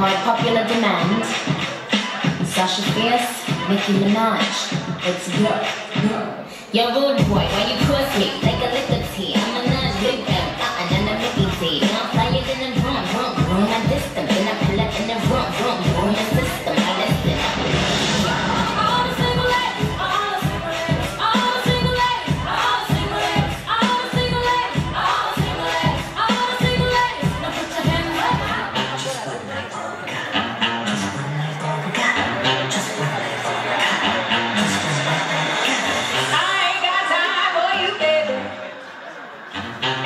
by popular demand, Sasha Fierce, Nicki Minaj, let's go. Yo, rude boy, why you cross me like a liquor tea? I'm a nudge, big M, and a Mickey T. Now I'm flyer than a vroom, my distance. Then I pull up in the vroom, my system. I listen. All the single ladies, all the single ladies, all the single ladies, all the single ladies, all the single ladies, all the single ladies, all the single ladies. Now put your hands up.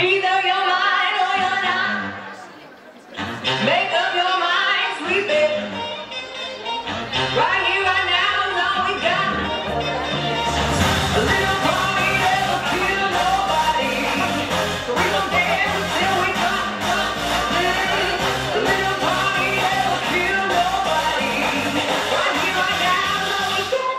Either you're mine or you're not. Make up your mind, sweet baby. Right here, right now is all we got. A little party that'll kill nobody. So we gon' dance until we come. A little party that'll kill nobody. Right here, right now is all we got.